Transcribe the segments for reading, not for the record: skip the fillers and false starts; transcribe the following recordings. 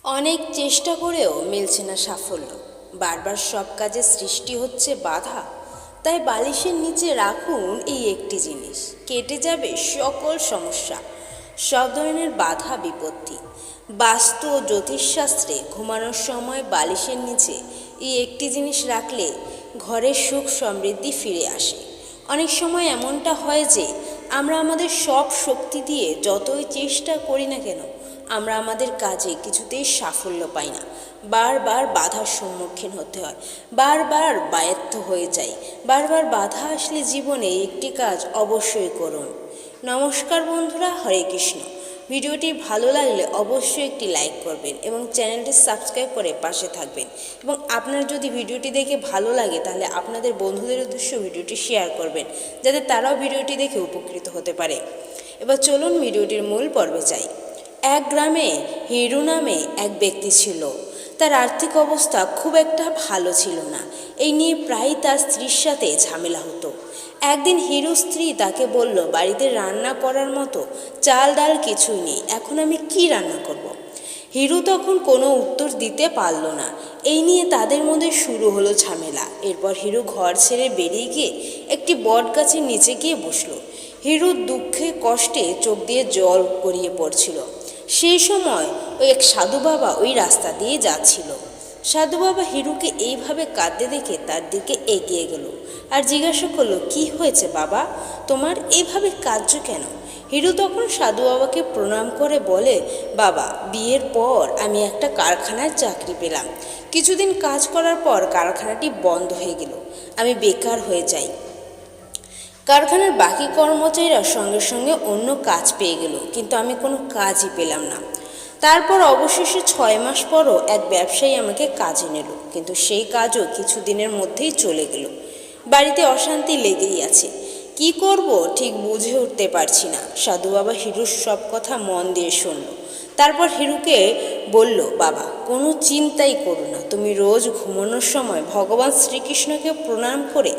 অনেক চেষ্টা করেও মিলছে না সাফল্য। বারবার সব কাজে সৃষ্টি হচ্ছে বাধা। তাই বালিশের নিচে রাখুন এই একটি জিনিস, কেটে যাবে সকল সমস্যা, সব ধরনের বাধা বিপত্তি। বাস্তু ও জ্যোতিষশাস্ত্রে ঘুমানোর সময় বালিশের নিচে এই একটি জিনিস রাখলে ঘরে সুখ সমৃদ্ধি ফিরে আসে। অনেক সময় এমনটা হয় যে আমরা আমাদের সব শক্তি দিয়ে যতই চেষ্টা করি না কেন, আমরা আমাদের কাজে কিছুতেই সাফল্য পাই না। বারবার বাধার সম্মুখীন হতে হয়, বারবার ব্যর্থ হয়ে যাই। বারবার বাধা আসলে জীবনে একটি কাজ অবশ্যই করুন। নমস্কার বন্ধুরা, হরে কৃষ্ণ। ভিডিওটি ভালো লাগলে অবশ্যই একটি লাইক করবেন এবং চ্যানেলটি সাবস্ক্রাইব করে পাশে থাকবেন। এবং আপনার যদি ভিডিওটি দেখে ভালো লাগে তাহলে আপনাদের বন্ধুদের উদ্দেশ্যে ভিডিওটি শেয়ার করবেন, যাতে তারাও ভিডিওটি দেখে উপকৃত হতে পারে। এবার চলুন ভিডিওটির মূল পর্বে যাই। এক গ্রামে হিরু নামে এক ব্যক্তি ছিল। তার আর্থিক অবস্থা খুব একটা ভালো ছিল না। এই নিয়ে প্রায়ই তার স্ত্রীর সাথে ঝামেলা হতো। একদিন হিরু স্ত্রী তাকে বলল, বাড়িতে রান্না করার মতো চাল ডাল কিছুই নেই, এখন আমি কি রান্না করব। হিরু তখন কোনো উত্তর দিতে পারল না। এই নিয়ে তাদের মধ্যে শুরু হলো ঝামেলা। এরপর হিরু ঘর ছেড়ে বেরিয়ে গিয়ে একটি বট গাছের নিচে গিয়ে বসল। হিরুর দুঃখে কষ্টে চোখ দিয়ে জল গড়িয়ে পড়ছিল। সেই সময় এক সাধু বাবা ওই রাস্তা দিয়ে যাচ্ছিল। সাধু বাবা হিরুকে এইভাবে কাঁদতে দেখে তার দিকে এগিয়ে গেল আর জিজ্ঞাসা করলো, কি হয়েছে বাবা, তোমার এইভাবে কাঁদছো কেন? হিরু তখন সাধু বাবাকে প্রণাম করে বলে, বাবা, বিয়ের পর আমি একটা কারখানায় চাকরি পেলাম। কিছুদিন কাজ করার পর কারখানাটি বন্ধ হয়ে গেল, আমি বেকার হয়ে যাই। কারখানার বাকি কর্মচারীরা সঙ্গে সঙ্গে অন্য কাজ পেয়ে গেল, কিন্তু আমি কোনো কাজই পেলাম না। তারপর অবশেষে 6 মাস পরও এক ব্যবসায়ী আমাকে কাজে নিল, কিন্তু সেই কাজও কিছুদিনের মধ্যেই চলে গেল। বাড়িতে অশান্তি লেগেই আছে, কি করব ঠিক বুঝে উঠতে পারছি না। সাধু বাবা হিরুর সব কথা মন দিয়ে শুনল। তারপর হিরুকে বলল, বাবা, কোনো চিন্তাই করো না, তুমি রোজ ঘুমানোর সময় ভগবান শ্রীকৃষ্ণকে প্রণাম করে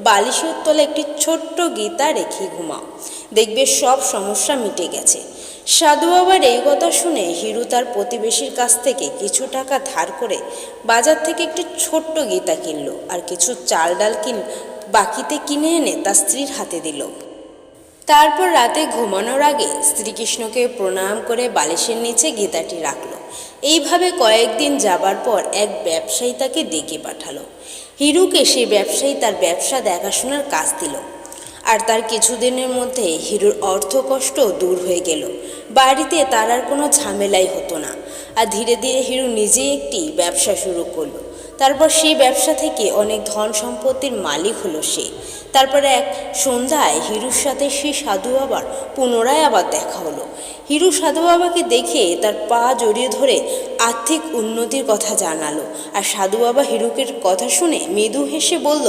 বালিশের তলে একটি ছোট্ট গীতা রেখে ঘুমাও, দেখবে সব সমস্যা মিটে গেছে। সাধু বাবার এই কথা শুনে হিরু তার প্রতিবেশীর কাছ থেকে কিছু টাকা ধার করে বাজার থেকে একটি ছোট্ট গীতা কিনল আর কিছু চাল ডাল বাকিতে কিনে এনে তার স্ত্রীর হাতে দিল। তারপর রাতে ঘুমানোর আগে শ্রীকৃষ্ণকে প্রণাম করে বালিশের নিচে গীতাটি রাখল। এইভাবে কয়েকদিন যাবার পর এক ব্যবসায়ী তাকে ডেকে পাঠালো। হিরুকে সেই ব্যবসায়ী তার ব্যবসা দেখাশোনার কাজ দিল। আর তার কিছুদিনের মধ্যে হিরুর অর্থকষ্ট দূর হয়ে গেল। বাড়িতে তার আর কোনো ঝামেলাই হতো না। আর ধীরে ধীরে হিরু নিজেই একটি ব্যবসা শুরু করলো। তারপর সেই ব্যবসা থেকে অনেক ধন সম্পত্তির মালিক হলো সে। তারপরে এক সন্ধ্যায় হিরুর সাথে সেই সাধু বাবার পুনরায় আবার দেখা হলো। হিরু সাধু বাবাকে দেখে তার পা জড়িয়ে ধরে আর্থিক উন্নতির কথা জানালো। আর সাধু বাবা হিরুকে কথা শুনে মৃদু হেসে বলল,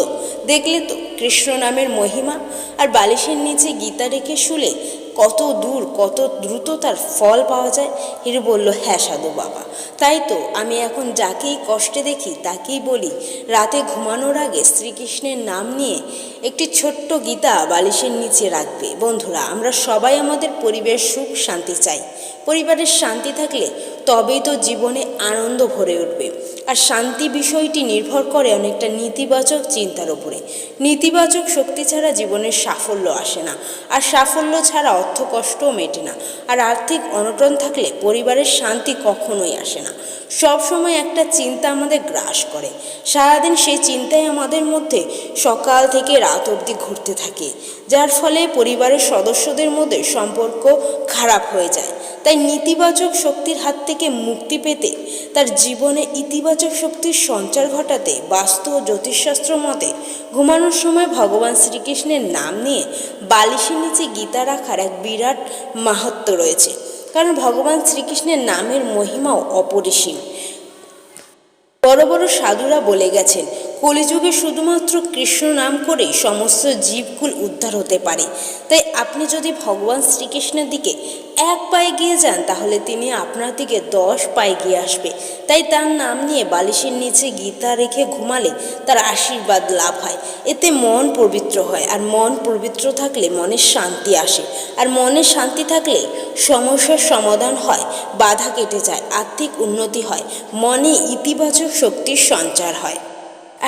দেখলে তো কৃষ্ণ নামের মহিমা, আর বালিশের নিচে গীতা রেখে শুলে কত দূর কত দ্রুত তার ফল পাওয়া যায়। হিরু বলল, হ্যাঁ সাধু বাবা, তাই তো আমি এখন যাকেই কষ্টে দেখি তাকেই বলি রাতে ঘুমানোর আগে শ্রীকৃষ্ণের নাম নিয়ে একটি ছোট্ট গীতা বালিশের নিচে রাখবে। বন্ধুরা, আমরা সবাই আমাদের পরিবেশ সুখ শান্তি চাই। পরিবারের শান্তি থাকলে তবেই তো জীবনে আনন্দ ভরে উঠবে। আর শান্তি বিষয়টি নির্ভর করে অনেকটা নেতিবাচক চিন্তার উপরে। নেতিবাচক শক্তি ছাড়া জীবনের সাফল্য আসে না, আর সাফল্য ছাড়া অর্থ কষ্টও মেটে না। আর আর্থিক অনটন থাকলে পরিবারের শান্তি কখনোই আসে না। সব সময় একটা চিন্তা আমাদের গ্রাস করে, সারাদিন সেই চিন্তাই আমাদের মধ্যে সকাল থেকে রাত অবধি ঘুরতে থাকে, যার ফলে পরিবারের সদস্যদের মধ্যে সম্পর্ক খারাপ হয়ে যায়। তাই নেতিবাচক শক্তির হাত থেকে মুক্তি পেতে, তার জীবনে ইতিবাচক শক্তির সঞ্চার ঘটাতে বাস্তু ও জ্যোতিষশাস্ত্র মতে ঘুমানোর সময় ভগবান শ্রীকৃষ্ণের নাম নিয়ে বালিশের নিচে গীতা রাখার এক বিরাট মাহাত্ম্য রয়েছে। কারণ ভগবান শ্রীকৃষ্ণের নামের মহিমাও অপরিসীম। বড় বড় সাধুরা বলে গেছেন, কলিযুগে শুধুমাত্র কৃষ্ণ নাম করেই সমস্ত জীবকুল উদ্ধার হতে পারে। তাই আপনি যদি ভগবান শ্রীকৃষ্ণের দিকে 1 পা এগিয়ে যান, তাহলে তিনি আপনার দিকে 10 পা এগিয়ে আসবে। তাই তার নাম নিয়ে বালিশের নিচে গীতা রেখে ঘুমালে তার আশীর্বাদ লাভ হয়। এতে মন পবিত্র হয়, আর মন পবিত্র থাকলে মনের শান্তি আসে, আর মনে শান্তি থাকলে সমস্যার সমাধান হয়, বাধা কেটে যায়, আর্থিক উন্নতি হয়, মনে ইতিবাচক শক্তির সঞ্চার হয়।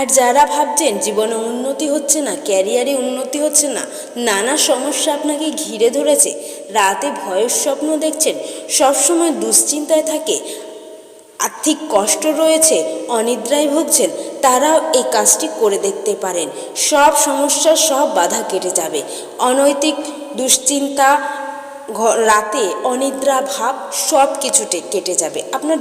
আর যারা ভাবছেন জীবনে উন্নতি হচ্ছে না, ক্যারিয়ারে উন্নতি হচ্ছে না, নানা সমস্যা আপনাকে ঘিরে ধরেছে, রাতে ভয়ের স্বপ্ন দেখছেন, সবসময় দুশ্চিন্তায় থাকে, আর্থিক কষ্ট রয়েছে, অনিদ্রায় ভুগছেন, তারাও এই কাজটি করে দেখতে পারেন। সব সমস্যা, সব বাধা কেটে যাবে। অনৈতিক দুশ্চিন্তা, রাতে অনিদ্রা ভাব সব কিছুতে কেটে যাবে। আপনার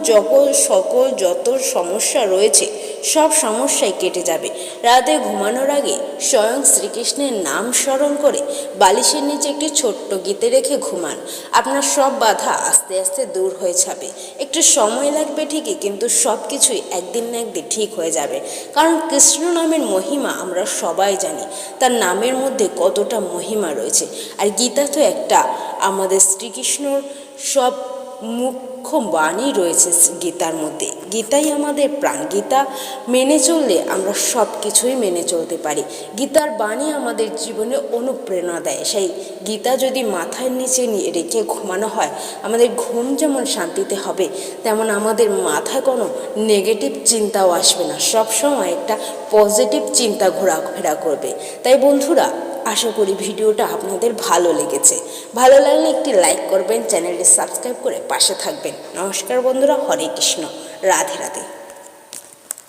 সকল যত সমস্যা রয়েছে সব সমস্যাই কেটে যাবে। রাতে ঘুমানোর আগে স্বয়ং শ্রীকৃষ্ণের নাম স্মরণ করে বালিশের নিচে একটি ছোট্ট গীতে রেখে ঘুমান। আপনার সব বাধা আস্তে আস্তে দূর হয়ে যাবে। একটু সময় লাগবে ঠিকই, কিন্তু সব কিছুই একদিন না একদিন ঠিক হয়ে যাবে। কারণ কৃষ্ণ নামের মহিমা আমরা সবাই জানি, তার নামের মধ্যে কতটা মহিমা রয়েছে। আর গীতা তো একটা আমাদের শ্রীকৃষ্ণর সব মুখ্য বাণী রয়েছে গীতার মধ্যে। গীতাই আমাদের প্রাণ। গীতা মেনে চললে আমরা সব কিছুই মেনে চলতে পারি। গীতার বাণী আমাদের জীবনে অনুপ্রেরণা দেয়। সেই গীতা যদি মাথার নিচে রেখে ঘুমানো হয়, আমাদের ঘুম যেমন শান্তিতে হবে, তেমন আমাদের মাথায় কোনো নেগেটিভ চিন্তাও আসবে না। সব সময় একটা পজিটিভ চিন্তা ঘোরাফেরা করবে। তাই বন্ধুরা, আশা করি ভিডিওটা আপনাদের ভালো লেগেছে। ভালো লাগলে একটি লাইক করবেন, চ্যানেলটি সাবস্ক্রাইব করে পাশে থাকবেন। নমস্কার বন্ধুরা, হরে কৃষ্ণ, রাধে রাধে।